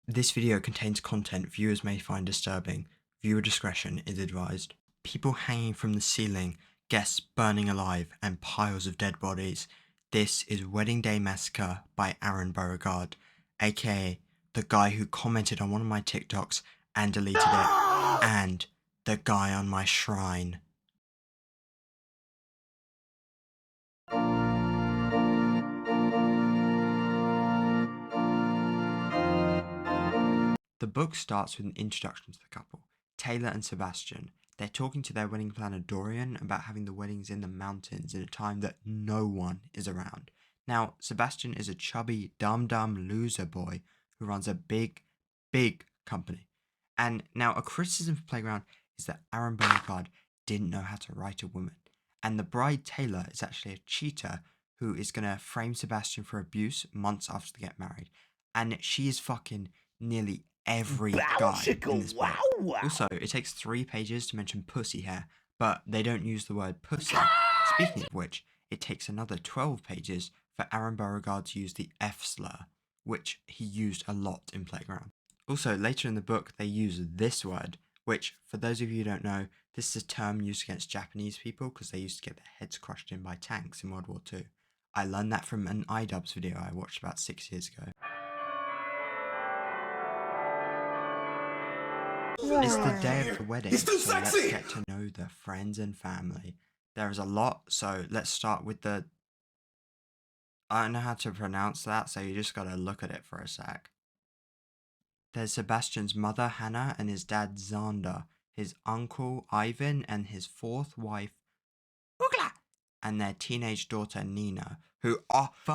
This video contains content viewers may find disturbing. Viewer discretion is advised. People hanging from the ceiling, guests burning alive, and piles of dead bodies. This is Wedding Day Massacre by Aron Beauregard, aka the guy who commented on one of my TikToks and deleted it, and the guy on my shrine. The book starts with an introduction to the couple, Taylor and Sebastian. They're talking to their wedding planner Dorian about having the weddings in the mountains in a time that no one is around. Now, Sebastian is a chubby, dumb loser boy who runs a big company. And now a criticism for Playground is that Aron Beauregard didn't know how to write a woman. And the bride Taylor is actually a cheater who is going to frame Sebastian for abuse months after they get married. And she is fucking nearly every guy in this book. Also, it takes 3 pages to mention pussy hair, but they don't use the word pussy. Speaking of which, it takes another 12 pages for Aron Beauregard to use the F slur, which he used a lot in Playground. Also, later in the book, they use this word, which, for those of you who don't know, this is a term used against Japanese people because they used to get their heads crushed in by tanks in World War II. I learned that from an iDubbbz video I watched about 6 years ago. It's the day of the wedding, so let's get to know the friends and family. There is a lot, so let's start with the... I don't know how to pronounce that, so you just gotta look at it for a sec. There's Sebastian's mother, Hannah, and his dad, Zander, his uncle, Ivan, and his 4th wife, Ugla, and their teenage daughter, Nina, who,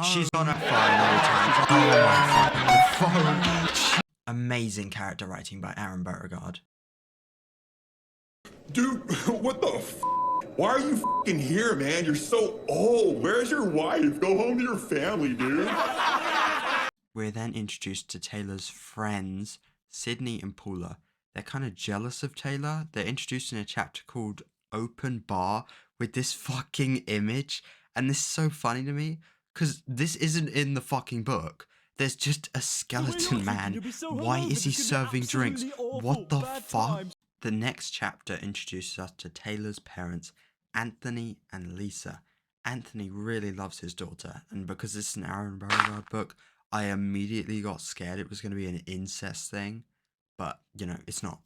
she's on her phone all the time. Oh my phone. Amazing character writing by Aron Beauregard. Dude, what the f***? Why are you f***ing here, man? You're so old. Where's your wife? Go home to your family, dude. We're then introduced to Taylor's friends, Sydney and Paula. They're kind of jealous of Taylor. They're introduced in a chapter called Open Bar with this fucking image. And this is so funny to me, because this isn't in the fucking book. There's just a skeleton man. Why is he serving drinks? What the fuck? The next chapter introduces us to Taylor's parents, Anthony and Lisa. Anthony really loves his daughter, and because this is an Aron Beauregard book, I immediately got scared it was going to be an incest thing, but, you know, it's not.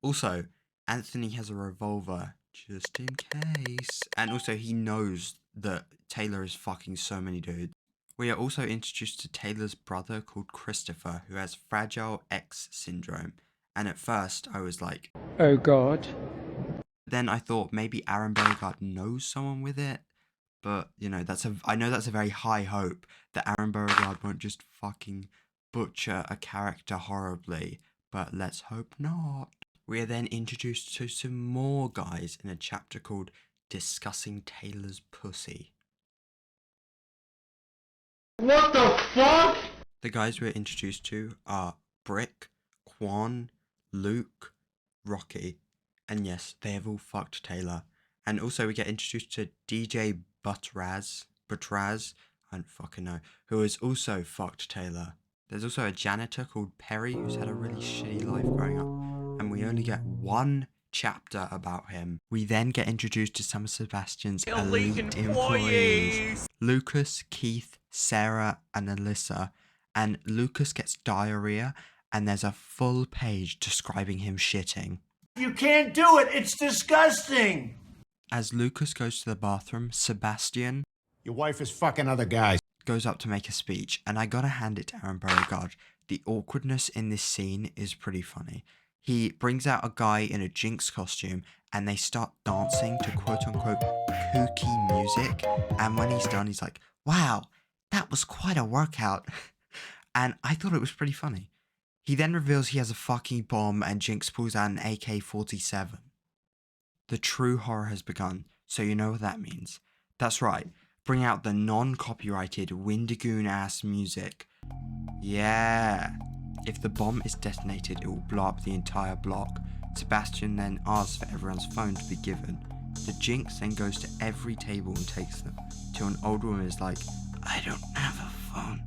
Also, Anthony has a revolver, just in case, and also he knows that Taylor is fucking so many dudes. We are also introduced to Taylor's brother called Christopher, who has Fragile X syndrome, and at first I was like, oh god. Then I thought maybe Aron Beauregard knows someone with it, but, you know, I know that's a very high hope that Aron Beauregard won't just fucking butcher a character horribly, but let's hope not. We are then introduced to some more guys in a chapter called Discussing Taylor's Pussy. What the fuck? The guys we're introduced to are Brick, Quan, Luke, Rocky, and yes, they have all fucked Taylor. And also we get introduced to DJ Butraz, I don't fucking know, who has also fucked Taylor. There's also a janitor called Perry who's had a really shitty life growing up, and we only get 1 chapter about him. We then get introduced to some of Sebastian's elite employees. Lucas, Keith, Sarah, and Alyssa, and Lucas gets diarrhea, and there's a full page describing him shitting. You can't do it, it's disgusting! As Lucas goes to the bathroom, Sebastian, your wife is fucking other guys, goes up to make a speech, and I gotta hand it to Aron Beauregard. The awkwardness in this scene is pretty funny. He brings out a guy in a Jinx costume, and they start dancing to quote-unquote kooky music, and when he's done, he's like, wow, that was quite a workout. And I thought it was pretty funny. He then reveals he has a fucking bomb, and Jinx pulls out an AK-47. The true horror has begun, so you know what that means. That's right, bring out the non-copyrighted wendigoon-ass music. Yeah. If the bomb is detonated, it will blow up the entire block. Sebastian then asks for everyone's phone to be given. The Jinx then goes to every table and takes them, till an old woman is like, I don't have a phone.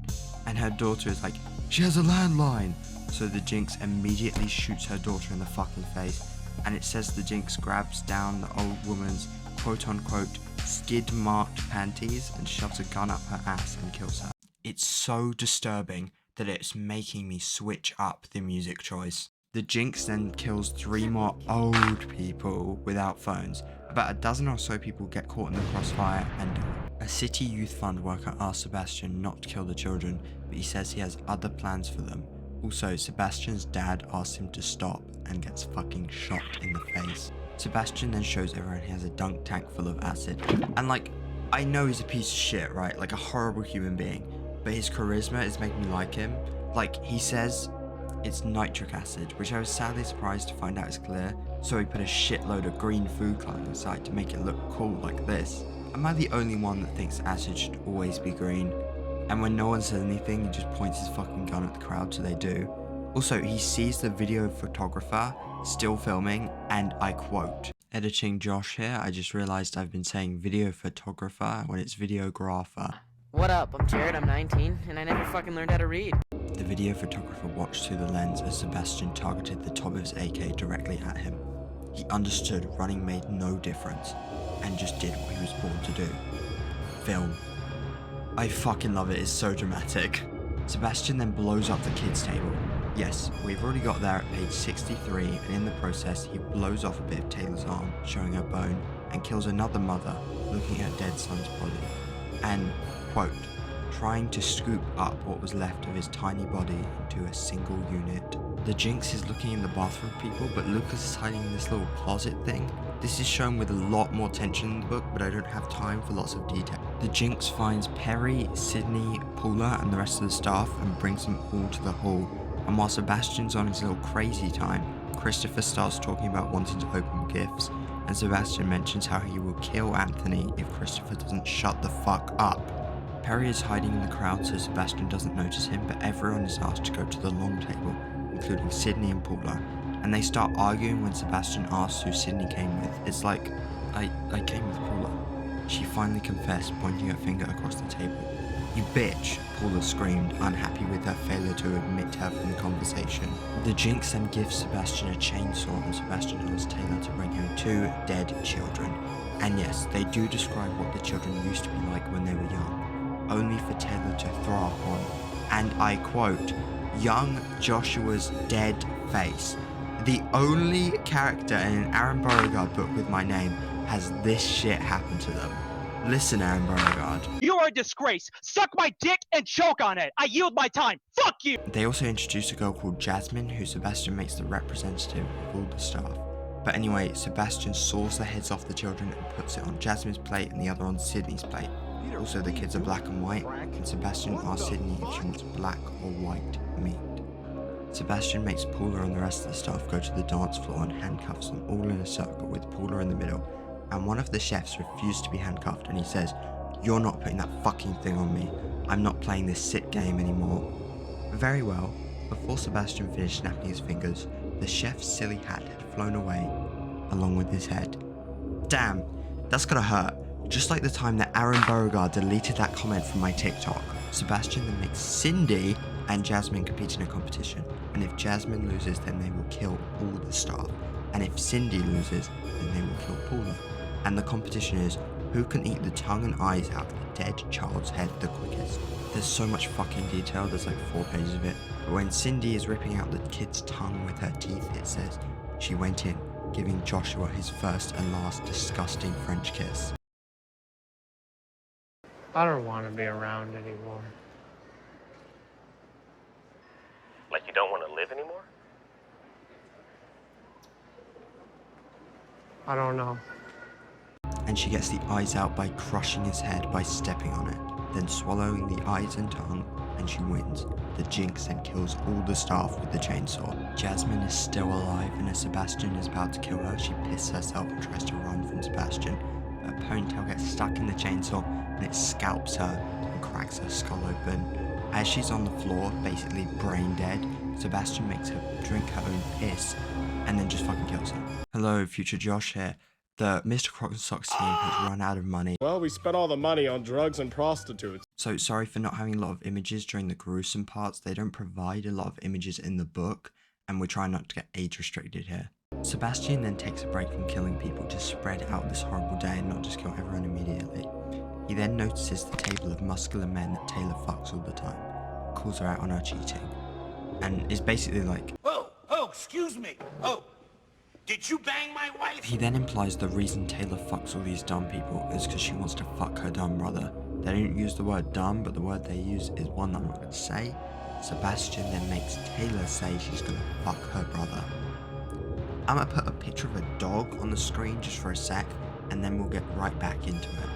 And her daughter is like, she has a landline. So the Jinx immediately shoots her daughter in the fucking face, and it says the Jinx grabs down the old woman's quote-unquote skid-marked panties and shoves a gun up her ass and kills her. It's so disturbing that it's making me switch up the music choice. The Jinx then kills 3 more old people without phones. About a dozen or so people get caught in the crossfire and die. A city youth fund worker asks Sebastian not to kill the children, but he says he has other plans for them. Also, Sebastian's dad asks him to stop and gets fucking shot in the face. Sebastian then shows everyone he has a dunk tank full of acid. And like, I know he's a piece of shit, right? Like a horrible human being. But his charisma is making me like him. Like, he says it's nitric acid, which I was sadly surprised to find out is clear, so he put a shitload of green food coloring inside to make it look cool like this. Am I the only one that thinks acid should always be green? And when no one says anything, he just points his fucking gun at the crowd, so they do. Also, he sees the video photographer still filming, and I quote, editing Josh here, I just realized I've been saying video photographer when it's videographer. What up? I'm Jared, I'm 19, and I never fucking learned how to read. The video photographer watched through the lens as Sebastian targeted the top of his AK directly at him. He understood running made no difference, and just did what he was born to do. Film. I fucking love it, it's so dramatic. Sebastian then blows up the kids' table. Yes, we've already got there at page 63, and in the process, he blows off a bit of Taylor's arm, showing her bone, and kills another mother, looking at her dead son's body. And, quote, trying to scoop up what was left of his tiny body into a single unit. The Jinx is looking in the bathroom people, but Lucas is hiding in this little closet thing. This is shown with a lot more tension in the book, but I don't have time for lots of detail. The Jinx finds Perry, Sydney, Paula, and the rest of the staff and brings them all to the hall. And while Sebastian's on his little crazy time, Christopher starts talking about wanting to open gifts, and Sebastian mentions how he will kill Anthony if Christopher doesn't shut the fuck up. Perry is hiding in the crowd so Sebastian doesn't notice him, but everyone is asked to go to the long table, including Sydney and Paula, and they start arguing when Sebastian asks who Sydney came with. It's like, I came with Paula. She finally confessed, pointing her finger across the table. You bitch, Paula screamed, unhappy with her failure to admit her from the conversation. The Jinx then gives Sebastian a chainsaw, and Sebastian asks Taylor to bring him 2 dead children. And yes, they do describe what the children used to be like when they were young, only for Taylor to throw up on, and I quote, young Joshua's dead face. The only character in an Aaron Beauregard book with my name has this shit happen to them. Listen, Aaron Beauregard. You are a disgrace. Suck my dick and choke on it. I yield my time. Fuck you. They also introduce a girl called Jasmine, who Sebastian makes the representative of all the staff. But anyway, Sebastian saws the heads off the children and puts it on Jasmine's plate and the other on Sydney's plate. Also, the kids are black and white, and Sebastian asks Sydney if she wants black or white meat. Sebastian makes Paula and the rest of the staff go to the dance floor and handcuffs them all in a circle with Paula in the middle, and one of the chefs refused to be handcuffed and he says, "You're not putting that fucking thing on me. I'm not playing this sit game anymore." Very well. Before Sebastian finished snapping his fingers, the chef's silly hat had flown away, along with his head. Damn, that's gotta hurt. Just like the time that Aaron Beauregard deleted that comment from my TikTok. Sebastian then makes Cindy and Jasmine compete in a competition, and if Jasmine loses, then they will kill all the staff, and if Cindy loses, then they will kill Paula. And the competition is who can eat the tongue and eyes out of a dead child's head the quickest. There's so much fucking detail, there's like 4 pages of it, but when Cindy is ripping out the kid's tongue with her teeth, it says, "She went in, giving Joshua his first and last disgusting French kiss." I don't want to be around anymore. Like you don't want to live anymore? I don't know. And she gets the eyes out by crushing his head by stepping on it, then swallowing the eyes and tongue, and she wins. The Jinx then kills all the staff with the chainsaw. Jasmine is still alive, and as Sebastian is about to kill her, she pisses herself and tries to run from Sebastian. But her ponytail gets stuck in the chainsaw, and it scalps her and cracks her skull open. As she's on the floor, basically brain dead, Sebastian makes her drink her own piss, and then just fucking kills her. Hello, future Josh here. The Mr. Croc and Socks team has run out of money. Well, we spent all the money on drugs and prostitutes. So sorry for not having a lot of images during the gruesome parts. They don't provide a lot of images in the book, and we're trying not to get age restricted here. Sebastian then takes a break from killing people to spread out this horrible day and not just kill everyone immediately. He then notices the table of muscular men that Taylor fucks all the time, calls her out on her cheating, and is basically like, Oh, excuse me. Oh, did you bang my wife? he then implies the reason Taylor fucks all these dumb people is because she wants to fuck her dumb brother. They don't use the word dumb, but the word they use is one that I'm not going to say. Sebastian then makes Taylor say she's going to fuck her brother. I'm going to put a picture of a dog on the screen just for a sec, and then we'll get right back into it.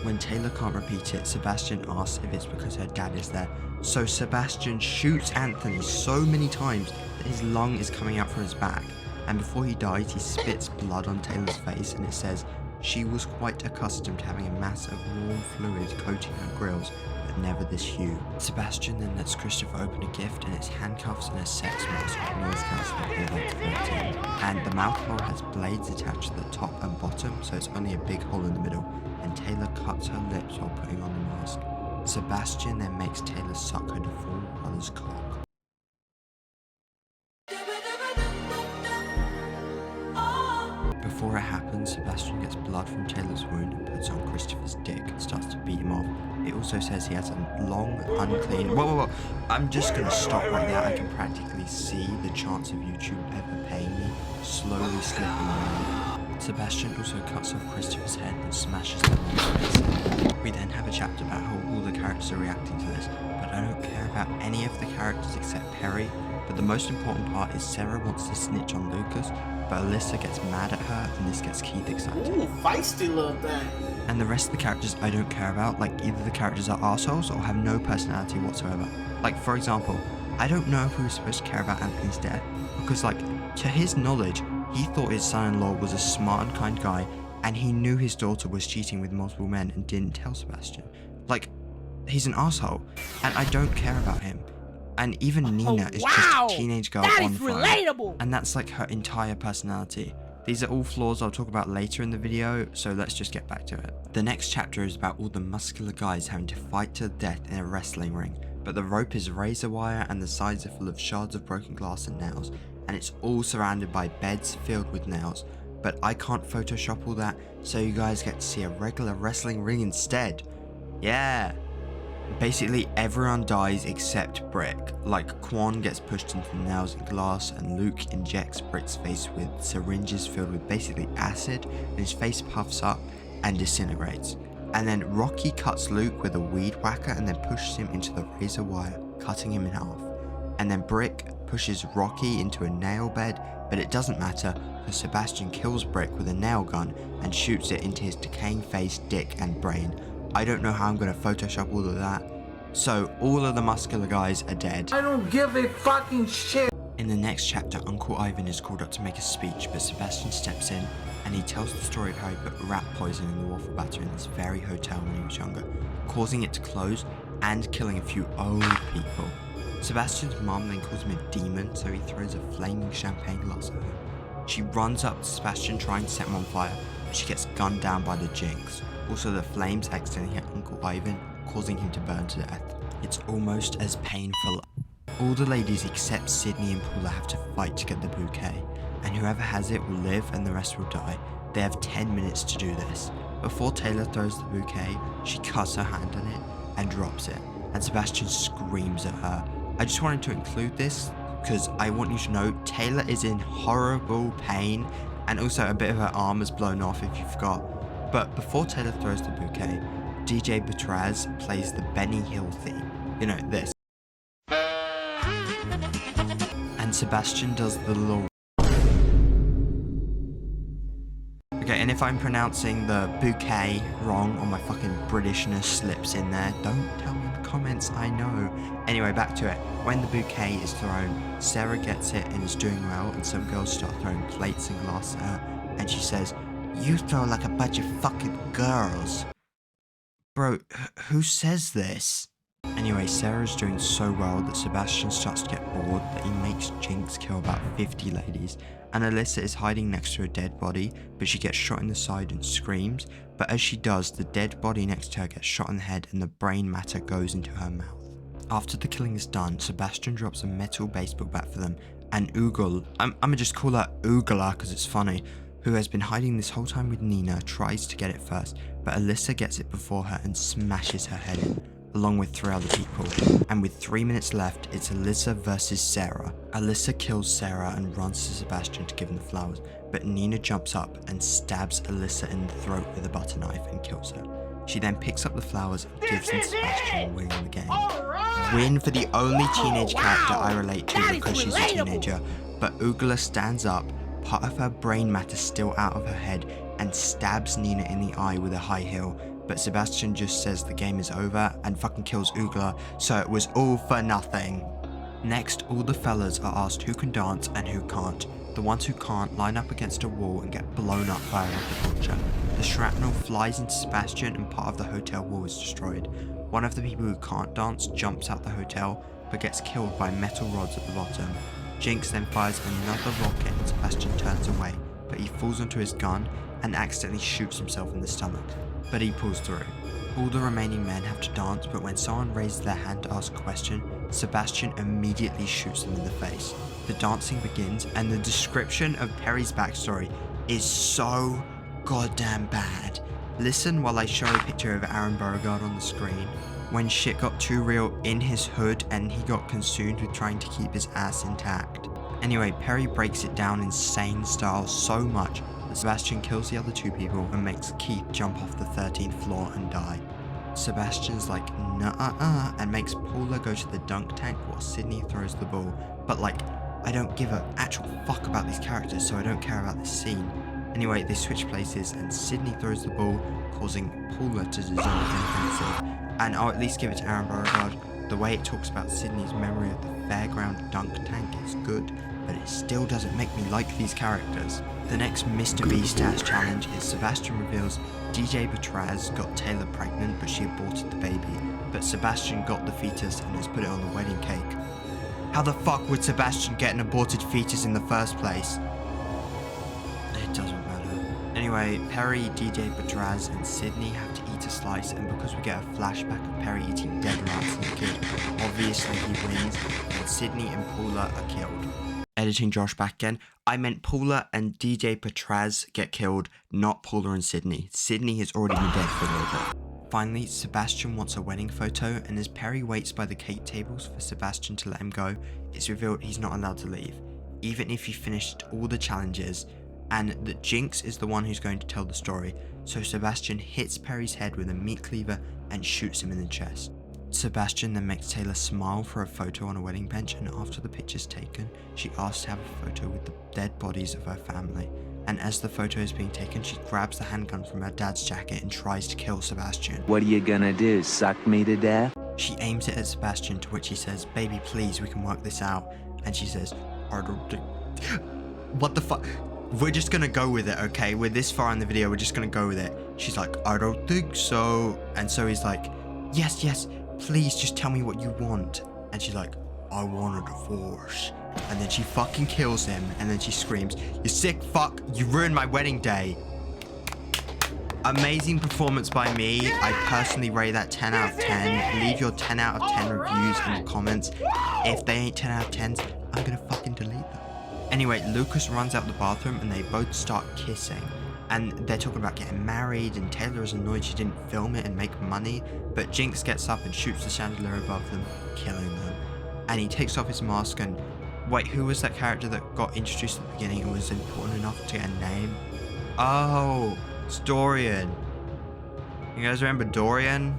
When Taylor can't repeat it, Sebastian asks if it's because her dad is there. So Sebastian shoots Anthony so many times that his lung is coming out from his back. And before he dies, he spits blood on Taylor's face, and it says, she was quite accustomed to having a mass of warm fluid coating her grills, but never this hue. Sebastian then lets Christopher open a gift, and it's handcuffs and a sex mask with noise cancelling all like 13. And the mouth hole has blades attached to the top and bottom, so it's only a big hole in the middle, and Taylor cuts her lips while putting on the mask. Sebastian then makes Taylor suck her deformed brother's cock. Before it happens, Sebastian gets blood from Taylor's wound and puts on Christopher's dick and starts to beat him off. It also says he has a long, unclean... Whoa. I'm just going to stop right there. I can practically see the chance of YouTube ever paying me slowly slipping away. Sebastian also cuts off Christopher's head and smashes them on his face. We then have a chapter about how all the characters are reacting to this, but I don't care about any of the characters except Perry. But the most important part is Sarah wants to snitch on Lucas, but Alyssa gets mad at her, and this gets Keith excited. Ooh, feisty little thing. And the rest of the characters I don't care about, like either the characters are assholes or have no personality whatsoever. Like, for example, I don't know if we were supposed to care about Anthony's death, because like, to his knowledge, he thought his son-in-law was a smart and kind guy, and he knew his daughter was cheating with multiple men and didn't tell Sebastian. Like, he's an asshole, and I don't care about him. And even Nina is just a teenage girl on fire. Relatable. And that's like her entire personality. These are all flaws I'll talk about later in the video, so let's just get back to it. The next chapter is about all the muscular guys having to fight to the death in a wrestling ring, but the rope is razor wire and the sides are full of shards of broken glass and nails, and it's all surrounded by beds filled with nails. But I can't Photoshop all that, so you guys get to see a regular wrestling ring instead. Yeah. Basically everyone dies except Brick. Like, Quan gets pushed into the nails and glass, and Luke injects Brick's face with syringes filled with basically acid, and his face puffs up and disintegrates. And then Rocky cuts Luke with a weed whacker and then pushes him into the razor wire, cutting him in half. And then Brick pushes Rocky into a nail bed, but it doesn't matter because Sebastian kills Brick with a nail gun and shoots it into his decaying face, dick and brain. I don't know how I'm going to Photoshop all of that. So all of the muscular guys are dead. I don't give a fucking shit. In the next chapter, Uncle Ivan is called up to make a speech, but Sebastian steps in and he tells the story of how he put rat poison in the waffle batter in this very hotel when he was younger, causing it to close and killing a few old people. Sebastian's mom then calls him a demon, so he throws a flaming champagne glass at her. She runs up to Sebastian trying to set him on fire, but she gets gunned down by the Jinx. Also, the flames accidentally hit Uncle Ivan, causing him to burn to death. It's almost as painful. All the ladies except Sydney and Paula have to fight to get the bouquet, and whoever has it will live and the rest will die. They have 10 minutes to do this. Before Taylor throws the bouquet, she cuts her hand on it and drops it, and Sebastian screams at her. I just wanted to include this because I want you to know Taylor is in horrible pain, and also a bit of her arm is blown off if you forgot. But before Taylor throws the bouquet, DJ Batraz plays the Benny Hill theme. You know, this. And Sebastian does the little... Okay, and if I'm pronouncing the bouquet wrong or my fucking Britishness slips in there, don't tell me in the comments, I know. Anyway, back to it. When the bouquet is thrown, Sarah gets it and is doing well, and some girls start throwing plates and glass at her, and she says, "You throw like a bunch of fucking girls." Bro, who says this? And Anyway, Sarah's doing so well that Sebastian starts to get bored that he makes Jinx kill about 50 ladies, and Alyssa is hiding next to a dead body, but she gets shot in the side and screams, but as she does, the dead body next to her gets shot in the head and the brain matter goes into her mouth. After the killing is done, Sebastian drops a metal baseball bat for them, and Ugel, I'm gonna just call her Ugla because it's funny, who has been hiding this whole time with Nina, tries to get it first, but Alyssa gets it before her and smashes her head in, along with 3 other people. And with 3 minutes left, it's Alyssa versus Sarah. Alyssa kills Sarah and runs to Sebastian to give him the flowers, but Nina jumps up and stabs Alyssa in the throat with a butter knife and kills her. She then picks up the flowers and gives them to Sebastian to win the game. Win for the only teenage character I relate to because she's a teenager, but Ugla stands up, part of her brain matter still out of her head, and stabs Nina in the eye with a high heel, but Sebastian just says the game is over and fucking kills Ugla, so it was all for nothing. Next, all the fellas are asked who can dance and who can't. The ones who can't line up against a wall and get blown up by a rocket launcher. The shrapnel flies into Sebastian and part of the hotel wall is destroyed. One of the people who can't dance jumps out the hotel, but gets killed by metal rods at the bottom. Jinx then fires another rocket and Sebastian turns away, but he falls onto his gun and accidentally shoots himself in the stomach, but he pulls through. All the remaining men have to dance, but when someone raises their hand to ask a question, Sebastian immediately shoots them in the face. The dancing begins, and the description of Perry's backstory is so goddamn bad. Listen while I show a picture of Aaron Beauregard on the screen. When shit got too real in his hood and he got consumed with trying to keep his ass intact. Anyway, Perry breaks it down insane style so much that Sebastian kills the other 2 people and makes Keith jump off the 13th floor and die. Sebastian's like, nah, and makes Paula go to the dunk tank while Sydney throws the ball. But like, I don't give a actual fuck about these characters, so I don't care about this scene. Anyway, they switch places and Sydney throws the ball, causing Paula to dissolve defensive. And I'll at least give it to Aaron Beauregard. The way it talks about Sydney's memory of the fairground dunk tank is good, but it still doesn't make me like these characters. The next Mr. Beast-ass challenge is Sebastian reveals DJ Batraz got Taylor pregnant, but she aborted the baby, but Sebastian got the fetus and has put it on the wedding cake. How the fuck would Sebastian get an aborted fetus in the first place? It doesn't matter. Anyway, Perry, DJ Batraz, and Sydney have to eat a slice, and because we get a flashback of Perry eating dead rats as a kid, obviously he wins, and Sydney and Paula are killed. Editing Josh back again. I meant Paula and DJ Batraz get killed, not Paula and Sydney. Sydney has already been dead for a little bit. Finally, Sebastian wants a wedding photo, and as Perry waits by the cake tables for Sebastian to let him go, it's revealed he's not allowed to leave, even if he finished all the challenges, and that Jinx is the one who's going to tell the story, so Sebastian hits Perry's head with a meat cleaver and shoots him in the chest. Sebastian then makes Taylor smile for a photo on a wedding bench, and after the picture's taken, she asks to have a photo with the dead bodies of her family. And as the photo is being taken, she grabs the handgun from her dad's jacket and tries to kill Sebastian. What are you gonna do, suck me to death? She aims it at Sebastian, to which he says, "Baby, please, we can work this out." And she says, "I don't think..." What the fuck? We're just gonna go with it, okay? We're this far in the video, we're just gonna go with it. She's like, "I don't think so." And so he's like, yes, please just tell me what you want." And she's like, "I want a divorce." And then she fucking kills him, and then she screams, "You sick fuck, you ruined my wedding day." Amazing performance by me. I personally rate that 10 out of 10. Leave your 10 out of 10 reviews in the comments. If they ain't 10 out of 10s, I'm gonna fucking delete them. Anyway, Lucas runs out the bathroom and they both start kissing. And they're talking about getting married, and Taylor is annoyed she didn't film it and make money, but Jinx gets up and shoots the chandelier above them, killing them. And he takes off his mask and... Wait, who was that character that got introduced at the beginning and was important enough to get a name? Oh, it's Dorian. You guys remember Dorian?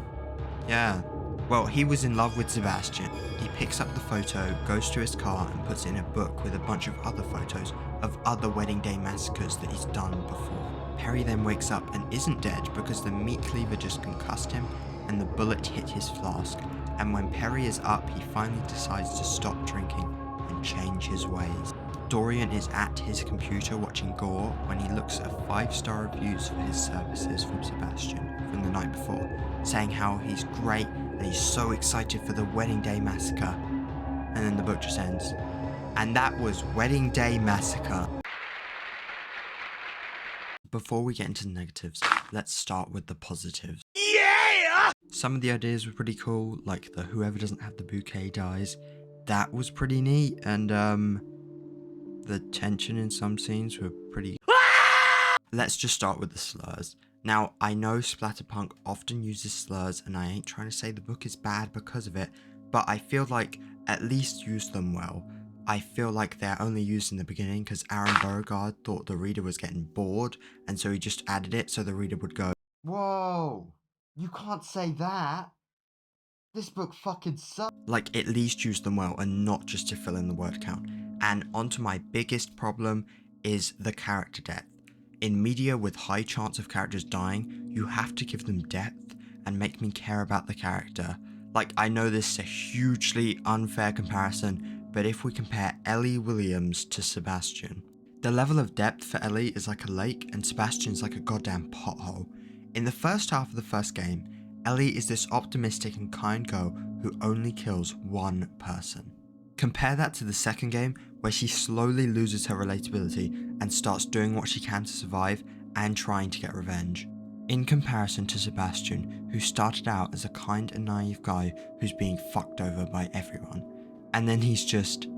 Yeah. Well, he was in love with Sebastian. He picks up the photo, goes to his car and puts it in a book with a bunch of other photos of other wedding day massacres that he's done before. Perry then wakes up and isn't dead because the meat cleaver just concussed him and the bullet hit his flask. And when Perry is up, he finally decides to stop drinking and change his ways. Dorian is at his computer watching Gore when he looks at 5-star reviews for his services from Sebastian from the night before, saying how he's great and he's so excited for the Wedding Day Massacre. And then the book just ends. And that was Wedding Day Massacre. Before we get into the negatives, let's start with the positives. Yeah! Some of the ideas were pretty cool, like the whoever doesn't have the bouquet dies. That was pretty neat, and the tension in some scenes were pretty... Let's just start with the slurs. Now, I know Splatterpunk often uses slurs, and I ain't trying to say the book is bad because of it, but I feel like at least use them well. I feel like they're only used in the beginning because Aaron Beauregard thought the reader was getting bored, and so he just added it so the reader would go, "Whoa, you can't say that. This book fucking sucks." Like, at least use them well and not just to fill in the word count. And onto my biggest problem is the character depth. In media with high chance of characters dying, you have to give them depth and make me care about the character. Like, I know this is a hugely unfair comparison, but if we compare Ellie Williams to Sebastian, the level of depth for Ellie is like a lake and Sebastian's like a goddamn pothole. In the first half of the first game, Ellie is this optimistic and kind girl who only kills one person. Compare that to the second game, where she slowly loses her relatability and starts doing what she can to survive and trying to get revenge. In comparison to Sebastian, who started out as a kind and naive guy who's being fucked over by everyone. And then he's just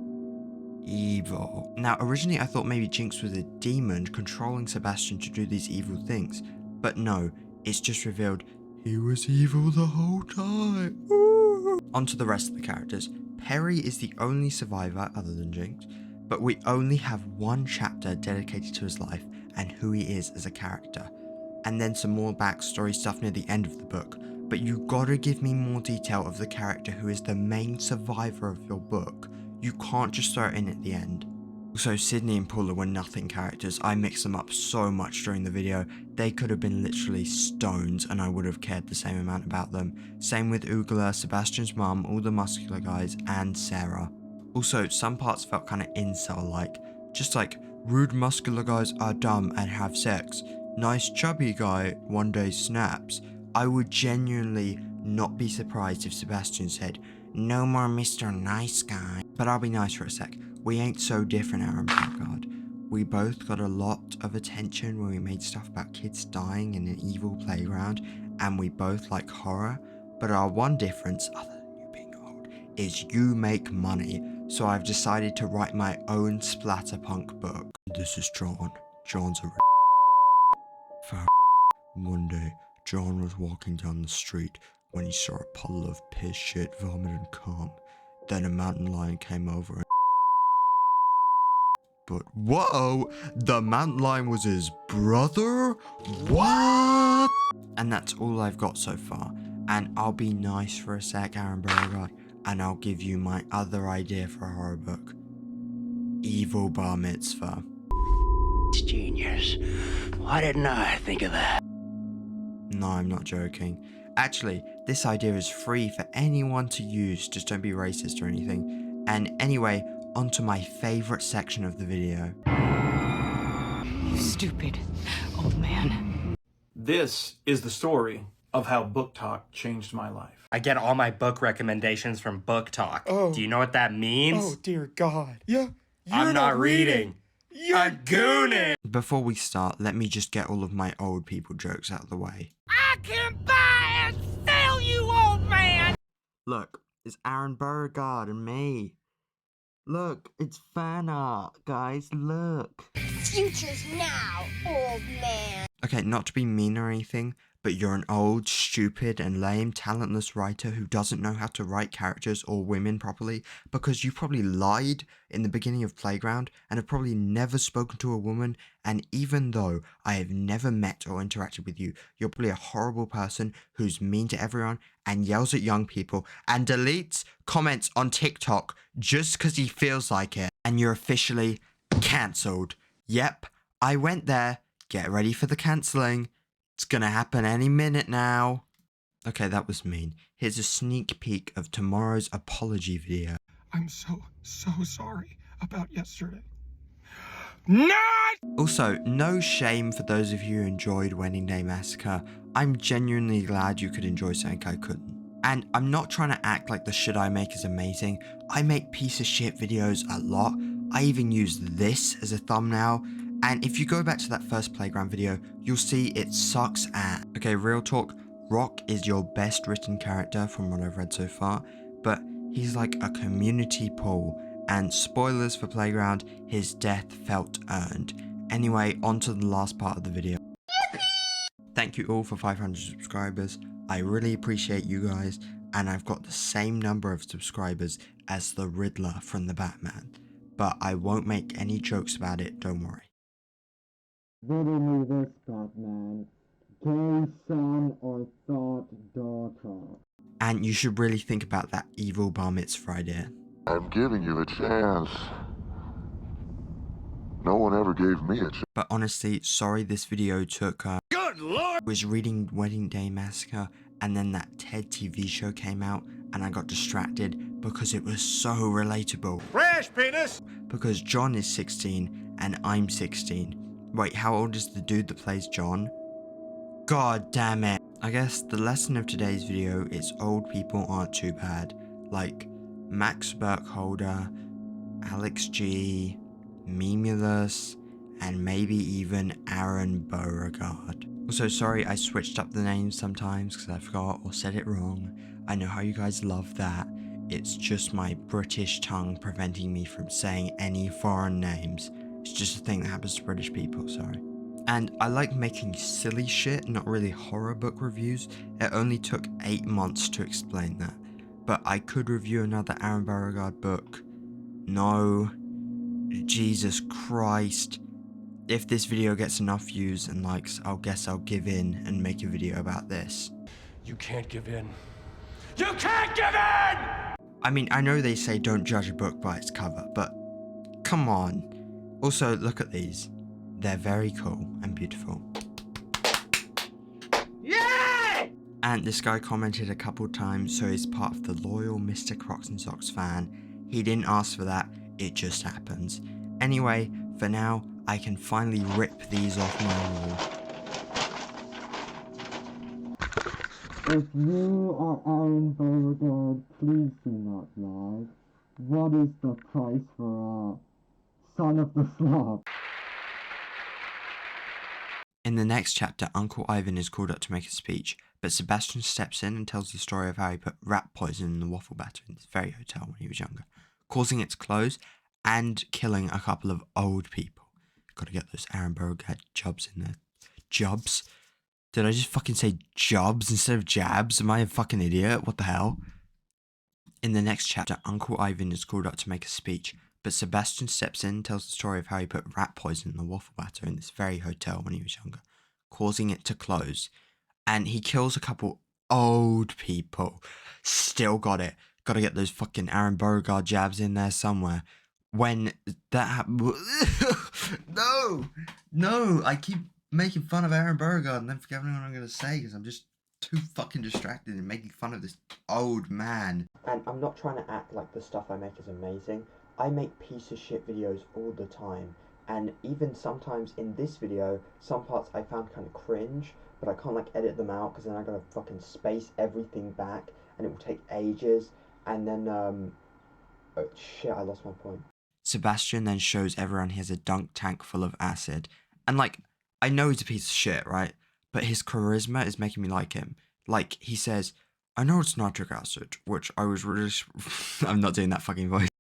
evil. Now, originally I thought maybe Jinx was a demon controlling Sebastian to do these evil things, but no, it's just revealed he was evil the whole time. Ooh. Onto the rest of the characters. Perry is the only survivor other than Jinx, but we only have one chapter dedicated to his life and who he is as a character, and then some more backstory stuff near the end of the book. But you gotta give me more detail of the character who is the main survivor of your book. You can't just throw it in at the end. Also, Sydney and Paula were nothing characters. I mixed them up so much during the video. They could have been literally stones and I would have cared the same amount about them. Same with Oogla, Sebastian's mum, all the muscular guys, and Sarah. Also, some parts felt kind of incel-like. Just like, rude muscular guys are dumb and have sex. Nice chubby guy one day snaps. I would genuinely not be surprised if Sebastian said, "No more Mr. Nice Guy." But I'll be nice for a sec. We ain't so different, Aaron Beauregard. We both got a lot of attention when we made stuff about kids dying in an evil playground, and we both like horror. But our one difference, other than you being old, is you make money. So I've decided to write my own splatterpunk book. This is John. John's a One day, John was walking down the street when he saw a puddle of piss, shit, vomit, and cum. Then a mountain lion came over and... But whoa! The mountain lion was his brother? What? And that's all I've got so far. And I'll be nice for a sec, Aaron Beauregard, and I'll give you my other idea for a horror book. Evil Bar Mitzvah. Genius. Why didn't I think of that? No, I'm not joking. Actually, this idea is free for anyone to use, just don't be racist or anything. And anyway, onto my favourite section of the video. You stupid old man. This is the story of how Book Talk changed my life. I get all my book recommendations from Book Talk. Oh. Do you know what that means? Oh, dear God. Yeah, I'm not reading. I'm gooning! Before we start, let me just get all of my old people jokes out of the way. I can buy and sell you, old man! Look, it's Aaron Beauregard and me. Look, it's fan art, guys, look. Future's now, old man. Okay, not to be mean or anything, but you're an old, stupid, and lame, talentless writer who doesn't know how to write characters or women properly because you probably lied in the beginning of Playground and have probably never spoken to a woman, and even though I have never met or interacted with you, you're probably a horrible person who's mean to everyone and yells at young people and deletes comments on TikTok just because he feels like it, and you're officially cancelled. Yep, I went there. Get ready for the cancelling. It's gonna happen any minute now. Okay, that was mean. Here's a sneak peek of tomorrow's apology video. I'm so sorry about yesterday. Not! Also, no shame for those of you who enjoyed Wedding Day Massacre. I'm genuinely glad you could enjoy something I couldn't. And I'm not trying to act like the shit I make is amazing. I make piece of shit videos a lot. I even use this as a thumbnail. And if you go back to that first playground video, you'll see it sucks at. Okay, real talk, Rock is your best written character from what I've read so far, but he's like a community pool. And spoilers for Playground, his death felt earned. Anyway, on to the last part of the video. Thank you all for 500 subscribers. I really appreciate you guys, and I've got the same number of subscribers as the Riddler from the Batman. But I won't make any jokes about it, don't worry. Riddle me this, Batman. Gay son or thought daughter? And you should really think about that evil bar mitzvah idea. I'm giving you a chance. No one ever gave me a chance. But honestly, sorry this video took Good lord! was reading Wedding Day Massacre, and then that TED TV show came out, and I got distracted because it was so relatable. Fresh penis! Because John is 16 and I'm 16. Wait, how old is the dude that plays John? God damn it. I guess the lesson of today's video is old people aren't too bad. Like Max Burkholder, Alex G, Memulus, and maybe even Aaron Beauregard. Also, sorry I switched up the names sometimes because I forgot or said it wrong. I know how you guys love that. It's just my British tongue preventing me from saying any foreign names. It's just a thing that happens to British people, sorry. And I like making silly shit, not really horror book reviews. It only took 8 months to explain that. But I could review another Aaron Beauregard book. No. Jesus Christ. If this video gets enough views and likes, I'll guess I'll give in and make a video about this. You can't give in. You can't give in! I mean, I know they say don't judge a book by its cover, but come on. Also, look at these. They're very cool and beautiful. Yeah! And this guy commented a couple times, so he's part of the loyal Mr. Crocs and Socks fan. He didn't ask for that, it just happens. Anyway, for now, I can finally rip these off my wall. If you are Aaron Beauregard, please do not lie. What is the price for a son of the slop? In the next chapter, Uncle Ivan is called up to make a speech, but Sebastian steps in and tells the story of how he put rat poison in the waffle batter in this very hotel when he was younger, causing it to close and killing a couple of old people. Gotta get those Aaron Beauregard jobs in there. Jobs? Did I just fucking say jobs instead of jabs? Am I a fucking idiot? What the hell? In the next chapter, Uncle Ivan is called up to make a speech, but Sebastian steps in and tells the story of how he put rat poison in the waffle batter in this very hotel when he was younger, causing it to close. And he kills a couple old people. Still got it. Gotta get those fucking Aaron Beauregard jabs in there somewhere. When that happened... No! I keep making fun of Aaron Beauregard and then forgetting what I'm gonna say because I'm just too fucking distracted in making fun of this old man. And I'm not trying to act like the stuff I make is amazing. I make piece of shit videos all the time, and even sometimes in this video, some parts I found kind of cringe, but I can't like edit them out because then I gotta fucking space everything back, and it will take ages, and then oh shit, I lost my point. Sebastian then shows everyone he has a dunk tank full of acid, and like, I know he's a piece of shit, right? But his charisma is making me like him. Like, he says, I know it's nitric acid, which I was really... I'm not doing that fucking voice.